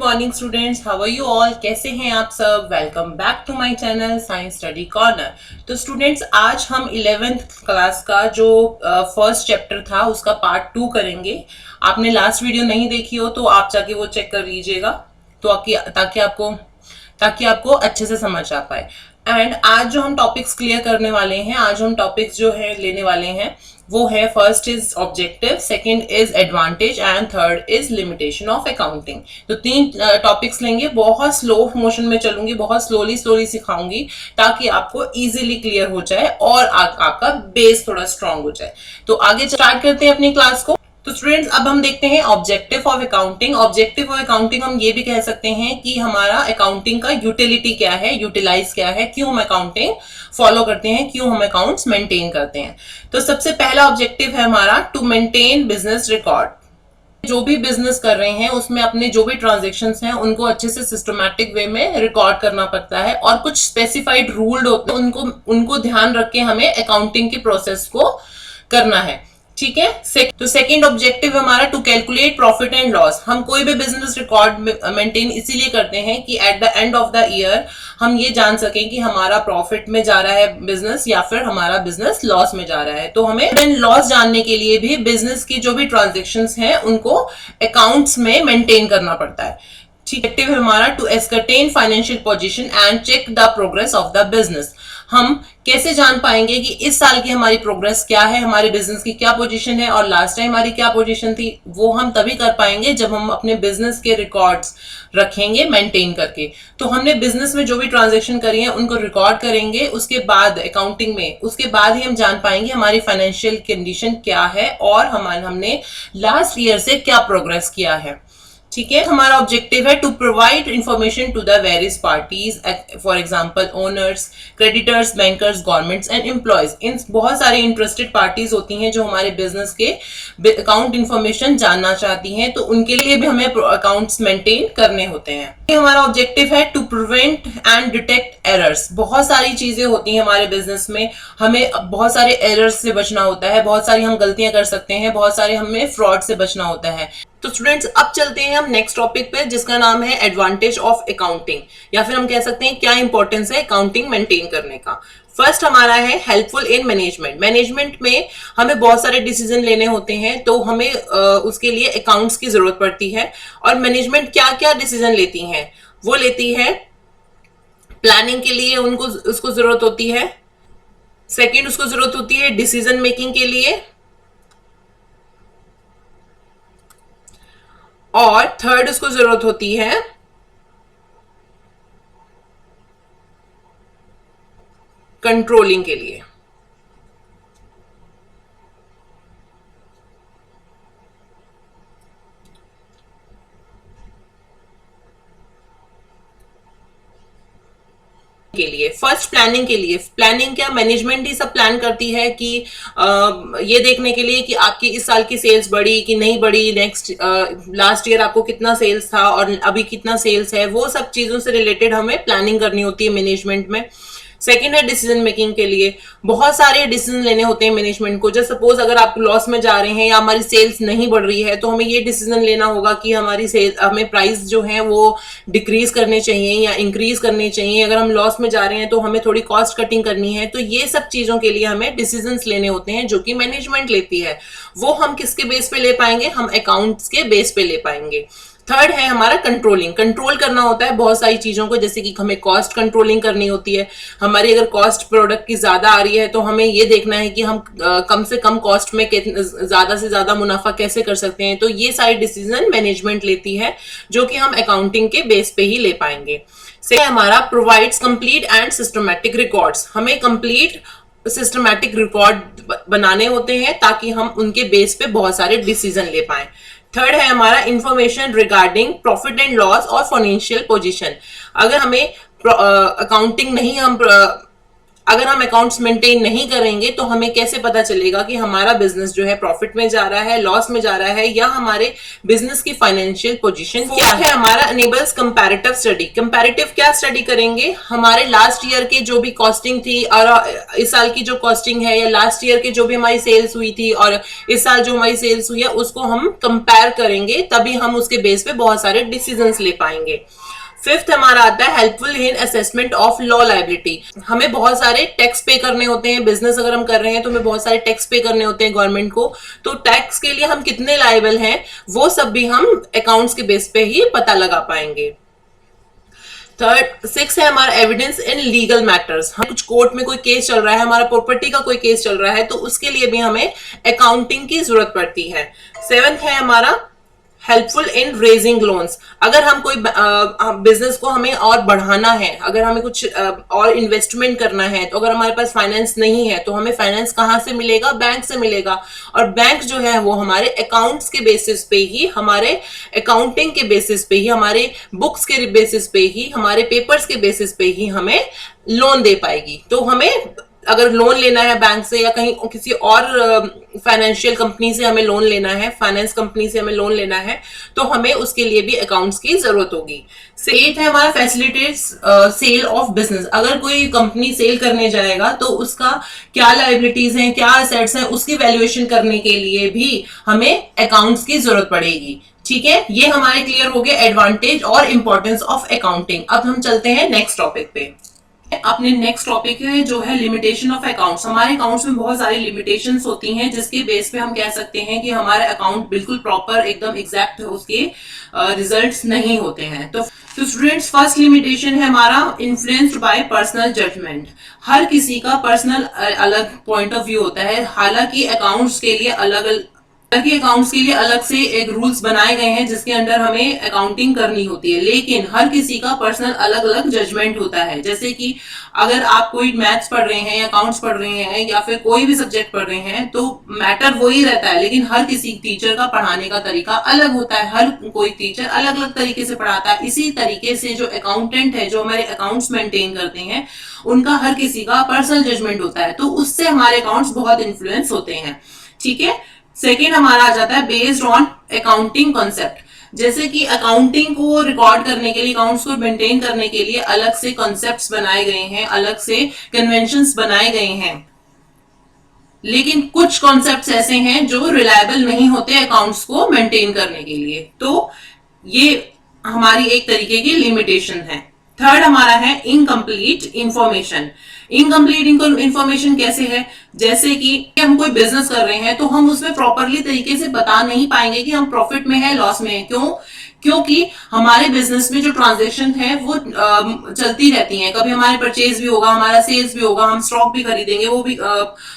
Morning students, how are you all? कैसे हैं आप सब? Welcome back to my channel science study corner. तो स्टूडेंट्स, आज हम 11th क्लास का जो फर्स्ट चैप्टर था उसका पार्ट 2 करेंगे। आपने लास्ट वीडियो नहीं देखी हो तो आप जाके वो चेक कर लीजिएगा, तो ताकि आपको अच्छे से समझ आ पाए। एंड आज जो हम टॉपिक्स क्लियर करने वाले हैं, आज हम टॉपिक्स जो है लेने वाले हैं वो है, first is objective, second is advantage and third is limitation of accounting. तो 3 टॉपिक्स लेंगे। बहुत स्लो मोशन में चलूंगी, बहुत स्लोली सिखाऊंगी ताकि आपको इजीली क्लियर हो जाए और आपका बेस थोड़ा स्ट्रांग हो जाए। तो आगे स्टार्ट करते हैं अपनी क्लास को। तो स्टूडेंट्स, अब हम देखते हैं objective of accounting. Objective of accounting हम ये भी कह सकते हैं कि हमारा अकाउंटिंग का यूटिलिटी क्या है, यूटिलाइज क्या है, क्यों हम अकाउंटिंग फॉलो करते हैं, क्यों हम अकाउंट्स मेंटेन करते हैं। तो सबसे पहला ऑब्जेक्टिव है हमारा टू मेंटेन बिजनेस रिकॉर्ड। जो भी बिजनेस कर रहे हैं उसमें अपने जो भी ट्रांजेक्शन्स हैं उनको अच्छे से सिस्टमैटिक वे में रिकॉर्ड करना पड़ता है, और कुछ स्पेसिफाइड रूल्ड होते हैं, उनको ध्यान रख के हमें अकाउंटिंग के प्रोसेस को करना है। ठीक है। तो सेकंड ऑब्जेक्टिव हमारा to calculate profit and loss. हम कोई भी बिजनेस रिकॉर्ड मेंटेन इसीलिए करते हैं कि at the end of the year हम ये जान सकें कि हमारा प्रॉफिट में जा रहा है बिजनेस या फिर हमारा बिजनेस लॉस में जा रहा है। तो हमें लॉस जानने के लिए भी बिजनेस की जो भी ट्रांजेक्शन्स हैं उनको अकाउंट्स में मेंटेन करना पड़ता है। ऑब्जेक्टिव है हमारा to ascertain financial position and check the progress of the business. हम कैसे जान पाएंगे कि इस साल की हमारी प्रोग्रेस क्या है, हमारे बिजनेस की क्या पोजीशन है और लास्ट टाइम हमारी क्या पोजीशन थी। वो हम तभी कर पाएंगे जब हम अपने बिजनेस के रिकॉर्ड्स रखेंगे मेंटेन करके। तो हमने बिजनेस में जो भी ट्रांजेक्शन करी है उनको रिकॉर्ड करेंगे, उसके बाद अकाउंटिंग में, उसके बाद ही हम जान पाएंगे हमारी फाइनेंशियल कंडीशन क्या है और हमने लास्ट ईयर से क्या प्रोग्रेस किया है। ठीक है। हमारा ऑब्जेक्टिव है to provide information to the various parties, for example owners, creditors, bankers, governments and employees. इन बहुत सारी इंटरेस्टेड पार्टीज होती हैं जो हमारे बिजनेस के अकाउंट इंफॉर्मेशन जानना चाहती हैं, तो उनके लिए भी हमें अकाउंट्स मेंटेन करने होते हैं। हमारा ऑब्जेक्टिव है to prevent and detect errors. बहुत सारी चीजें होती हैं हमारे बिजनेस में, हमें बहुत सारे एरर्स से बचना होता है, बहुत सारी हम गलतियां कर सकते हैं, बहुत सारे हमें फ्रॉड से बचना होता है। तो स्टूडेंट्स, अब चलते हैं हम नेक्स्ट टॉपिक पे जिसका नाम है एडवांटेज ऑफ अकाउंटिंग, या फिर हम कह सकते हैं क्या इंपॉर्टेंस है अकाउंटिंग मेंटेन करने का। फर्स्ट हमारा है हेल्पफुल इन मैनेजमेंट। मैनेजमेंट में हमें बहुत सारे डिसीजन लेने होते हैं, तो हमें उसके लिए अकाउंट्स की जरूरत पड़ती है। और मैनेजमेंट क्या क्या डिसीजन लेती है? वो लेती है प्लानिंग के लिए, उसको जरूरत होती है। सेकेंड, उसको जरूरत होती है डिसीजन मेकिंग के लिए, और थर्ड उसको जरूरत होती है कंट्रोलिंग के लिए। फर्स्ट प्लानिंग के लिए। प्लानिंग क्या, मैनेजमेंट ही सब प्लान करती है कि ये देखने के लिए कि आपकी इस साल की सेल्स बढ़ी कि नहीं बढ़ी, नेक्स्ट लास्ट ईयर आपको कितना सेल्स था और अभी कितना सेल्स है, वो सब चीजों से रिलेटेड हमें प्लानिंग करनी होती है मैनेजमेंट में। सेकेंड है डिसीजन मेकिंग के लिए। बहुत सारे डिसीजन लेने होते हैं मैनेजमेंट को। जैसे सपोज अगर आप लॉस में जा रहे हैं या हमारी सेल्स नहीं बढ़ रही है, तो हमें ये डिसीजन लेना होगा कि हमें प्राइस जो है वो डिक्रीज करने चाहिए या इंक्रीज करने चाहिए। अगर हम लॉस में जा रहे हैं तो हमें थोड़ी कॉस्ट कटिंग करनी है। तो ये सब चीजों के लिए हमें डिसीजन लेने होते हैं जो कि मैनेजमेंट लेती है। वो हम किसके बेस पे ले पाएंगे? हम अकाउंट्स के बेस पे ले पाएंगे। थर्ड है हमारा कंट्रोलिंग। कंट्रोल करना होता है बहुत सारी चीजों को, जैसे कि हमें कॉस्ट कंट्रोलिंग करनी होती है। हमारी अगर कॉस्ट प्रोडक्ट की ज्यादा आ रही है तो हमें ये देखना है कि हम कम से कम कॉस्ट में ज्यादा से ज्यादा मुनाफा कैसे कर सकते हैं। तो ये सारी डिसीजन मैनेजमेंट लेती है जो कि हम अकाउंटिंग के बेस पे ही ले पाएंगे। से हमारा provides complete and systematic records. हमें कंप्लीट सिस्टमैटिक रिकॉर्ड बनाने होते हैं ताकि हम उनके बेस पे बहुत सारे डिसीजन ले पाए। थर्ड है हमारा information regarding profit and loss और फाइनेंशियल पोजीशन। अगर हमें अकाउंटिंग नहीं हम अगर हम अकाउंट्स मेंटेन नहीं करेंगे तो हमें कैसे पता चलेगा कि हमारा बिजनेस जो है प्रॉफिट में जा रहा है, लॉस में जा रहा है, या हमारे बिजनेस की फाइनेंशियल पोजीशन क्या है। हमारा एनेबल्स कंपैरेटिव स्टडी। कंपैरेटिव क्या स्टडी करेंगे, हमारे लास्ट ईयर के जो भी कॉस्टिंग थी और इस साल की जो कॉस्टिंग है, या लास्ट ईयर के जो भी हमारी सेल्स हुई थी और इस साल जो हमारी सेल्स हुई है, उसको हम कंपेयर करेंगे, तभी हम उसके बेस पे बहुत सारे डिसीजंस ले पाएंगे। फिफ्थ हमारा आता है helpful in assessment of law liability. हमें बहुत सारे टैक्स पे करने होते हैं, बिजनेस अगर हम कर रहे हैं तो हमें बहुत सारे टैक्स पे करने होते हैं गवर्नमेंट को, तो टैक्स के लिए हम कितने लायबल हैं वो सब भी हम अकाउंट्स के बेस पे ही पता लगा पाएंगे। थर्ड सिक्स है हमारा एविडेंस इन लीगल मैटर्स। हम कुछ कोर्ट में कोई केस चल रहा है, हमारा प्रॉपर्टी का कोई केस चल रहा है, तो उसके लिए भी हमें अकाउंटिंग की जरूरत पड़ती है। सेवेंथ है हमारा हेल्पफुल इन रेजिंग लोन्स। अगर हम कोई बिजनेस को हमें और बढ़ाना है, अगर हमें कुछ और इन्वेस्टमेंट करना है, तो अगर हमारे पास फाइनेंस नहीं है तो हमें फाइनेंस कहाँ से मिलेगा, बैंक से मिलेगा। और बैंक जो है वो हमारे अकाउंट्स के बेसिस पे ही, हमारे अकाउंटिंग के बेसिस पे ही, हमारे बुक्स के बेसिस पे ही, हमारे पेपर्स के बेसिस पे ही हमें लोन दे पाएगी। तो हमें अगर लोन लेना है बैंक से या कहीं किसी और फाइनेंशियल कंपनी से हमें लोन लेना है, फाइनेंस कंपनी से हमें लोन लेना है, तो हमें उसके लिए भी अकाउंट्स की जरूरत होगी। एट है हमारा फैसिलिटेट्स सेल ऑफ बिजनेस। अगर कोई कंपनी सेल करने जाएगा तो उसका क्या लायबिलिटीज हैं, क्या असेट्स हैं, उसकी वैल्यूएशन करने के लिए भी हमें अकाउंट्स की जरूरत पड़ेगी। ठीक है, ये हमारे क्लियर हो गए एडवांटेज और इंपॉर्टेंस ऑफ अकाउंटिंग। अब हम चलते हैं नेक्स्ट टॉपिक पे। अपने नेक्स्ट टॉपिक है जो है लिमिटेशन ऑफ अकाउंट्स। हमारे अकाउंट्स में बहुत सारी लिमिटेशंस होती हैं जिसके बेस पे हम कह सकते हैं कि हमारे अकाउंट बिल्कुल प्रॉपर एकदम एग्जैक्ट उसके रिजल्ट्स नहीं होते हैं। तो स्टूडेंट्स फर्स्ट लिमिटेशन है हमारा इन्फ्लुएंस्ड बाय पर्सनल जजमेंट। हर किसी का पर्सनल अलग पॉइंट ऑफ व्यू होता है। हालांकि अकाउंट्स के लिए अकाउंट्स के लिए अलग से एक रूल्स बनाए गए हैं जिसके अंडर हमें अकाउंटिंग करनी होती है, लेकिन हर किसी का पर्सनल अलग अलग जजमेंट होता है। जैसे कि अगर आप कोई मैथ्स पढ़ रहे हैं या अकाउंट्स पढ़ रहे हैं या फिर कोई भी सब्जेक्ट पढ़ रहे हैं तो मैटर वही रहता है, लेकिन हर किसी टीचर का पढ़ाने का तरीका अलग होता है। हर कोई टीचर अलग अलग तरीके से पढ़ाता है। इसी तरीके से जो अकाउंटेंट है, जो हमारे अकाउंट्स मेंटेन करते हैं, उनका हर किसी का पर्सनल जजमेंट होता है, तो उससे हमारे अकाउंट्स बहुत इन्फ्लुएंस होते हैं। ठीक है, सेकेंड हमारा आ जाता है बेस्ड ऑन अकाउंटिंग कॉन्सेप्ट। जैसे कि अकाउंटिंग को रिकॉर्ड करने के लिए, अकाउंट्स को मेंटेन करने के लिए अलग से कॉन्सेप्ट्स बनाए गए हैं, अलग से कन्वेंशंस बनाए गए हैं, लेकिन कुछ कॉन्सेप्ट्स ऐसे हैं जो रिलायबल नहीं होते अकाउंट्स को मेंटेन करने के लिए। तो ये हमारी एक तरीके की लिमिटेशन है। थर्ड हमारा है इनकम्प्लीट इंफॉर्मेशन। इनकम्प्लीट इंफॉर्मेशन कैसे है, जैसे कि हम कोई बिजनेस कर रहे हैं तो हम उसमें प्रॉपरली तरीके से बता नहीं पाएंगे कि हम प्रॉफिट में है, लॉस में है। क्यों? क्योंकि हमारे बिजनेस में जो ट्रांजेक्शन है वो चलती रहती हैं। कभी हमारे परचेज भी होगा, हमारा सेल्स भी होगा, हम स्टॉक भी खरीदेंगे, वो भी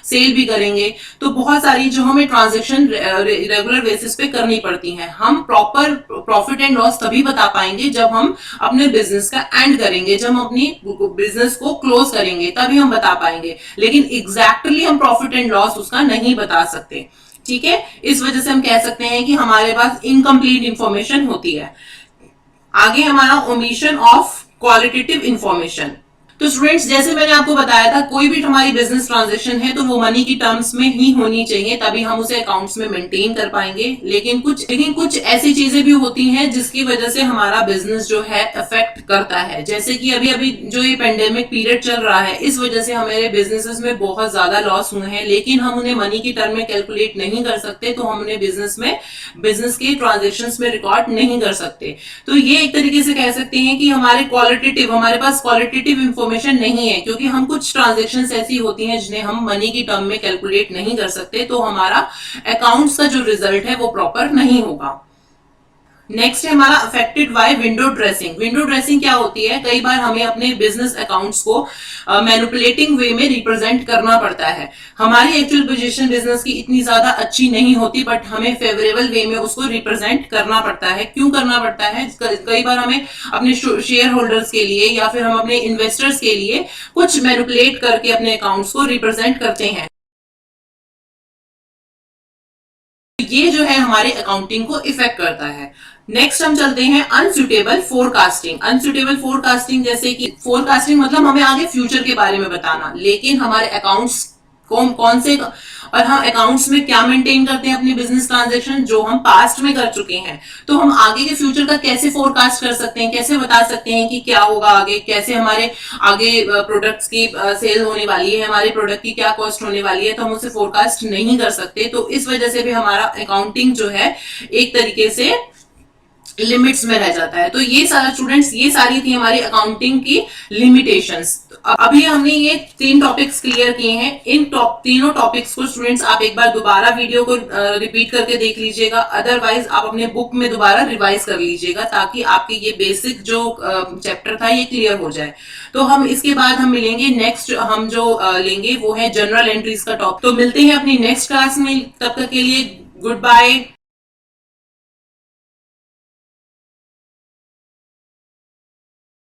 सेल भी करेंगे। तो बहुत सारी जो हमें ट्रांजेक्शन रेगुलर बेसिस पे करनी पड़ती हैं। हम प्रॉपर प्रॉफिट एंड लॉस तभी बता पाएंगे जब हम अपने बिजनेस का एंड करेंगे, जब हम अपनी बिजनेस को क्लोज करेंगे, तभी हम बता पाएंगे। लेकिन एग्जैक्टली हम प्रॉफिट एंड लॉस उसका नहीं बता सकते। ठीक है, इस वजह से हम कह सकते हैं कि हमारे पास इनकम्प्लीट इंफॉर्मेशन होती है। आगे हमारा ओमिशन ऑफ क्वालिटेटिव इंफॉर्मेशन। तो स्टूडेंट्स, जैसे मैंने आपको बताया था, कोई भी हमारी बिजनेस ट्रांजैक्शन है तो वो मनी की टर्म्स में ही होनी चाहिए, तभी हम उसे अकाउंट्स में मेंटेन कर पाएंगे। लेकिन कुछ ऐसी चीजें भी होती हैं जिसकी वजह से हमारा बिजनेस जो है अफेक्ट करता है। जैसे कि अभी अभी जो ये पेंडेमिक पीरियड चल रहा है, इस वजह से हमारे बिजनेसेस में बहुत ज्यादा लॉस हुए हैं, लेकिन हम उन्हें मनी की टर्म में कैलकुलेट नहीं कर सकते, तो हम उन्हें बिजनेस के ट्रांजेक्शन में रिकॉर्ड नहीं कर सकते। तो ये एक तरीके से कह सकते हैं कि हमारे पास क्वालिटेटिव इंफॉर्मेशन नहीं है, क्योंकि हम कुछ ट्रांजैक्शंस ऐसी होती हैं जिन्हें हम मनी की टर्म में कैलकुलेट नहीं कर सकते, तो हमारा अकाउंट्स का जो रिजल्ट है वो प्रॉपर नहीं होगा। नेक्स्ट है हमारा affected by window dressing. Window dressing क्या होती है? कई बार हमें अपने बिजनेस अकाउंट्स को मैनिपुलेटिंग वे में रिप्रेजेंट करना पड़ता है। हमारी एक्चुअल पोजीशन बिजनेस की इतनी ज्यादा अच्छी नहीं होती, बट हमें फेवरेबल वे में उसको रिप्रेजेंट करना पड़ता है। क्यों करना पड़ता है? कई बार हमें अपने शेयर होल्डर्स के लिए या फिर हम अपने इन्वेस्टर्स के लिए कुछ मैनिपुलेट करके अपने अकाउंट्स को रिप्रेजेंट करते हैं। ये जो है हमारे अकाउंटिंग को इफेक्ट करता है। नेक्स्ट हम चलते हैं अनसुटेबल फोरकास्टिंग। अनसुटेबल फोरकास्टिंग जैसे कि फोरकास्टिंग मतलब हमें आगे फ्यूचर के बारे में बताना, लेकिन हमारे अकाउंट्स कौन से और हम अकाउंट्स में क्या मेंटेन करते हैं अपनी बिजनेस ट्रांजेक्शन जो हम पास्ट में कर चुके हैं, तो हम आगे के फ्यूचर का कैसे फोरकास्ट कर सकते हैं, कैसे बता सकते हैं कि क्या होगा आगे, कैसे हमारे आगे प्रोडक्ट्स की सेल होने वाली है, हमारे प्रोडक्ट की क्या कॉस्ट होने वाली है, तो हम उसे फोरकास्ट नहीं कर सकते। तो इस वजह से भी हमारा अकाउंटिंग जो है एक तरीके से लिमिट्स में रह जाता है। तो ये सारा स्टूडेंट्स, ये सारी थी हमारी अकाउंटिंग की लिमिटेशंस। अभी हमने ये 3 टॉपिक्स क्लियर किए हैं। इन तीनों टॉपिक्स को स्टूडेंट्स आप एक बार दोबारा वीडियो को रिपीट करके देख लीजिएगा, अदरवाइज आप अपने बुक में दोबारा रिवाइज कर लीजिएगा ताकि आपके ये बेसिक जो चैप्टर था ये क्लियर हो जाए। तो हम इसके बाद हम मिलेंगे, नेक्स्ट हम जो लेंगे वो है जनरल एंट्रीज का टॉपिक। तो मिलते हैं अपनी नेक्स्ट क्लास में, तब तक के लिए गुड बाय।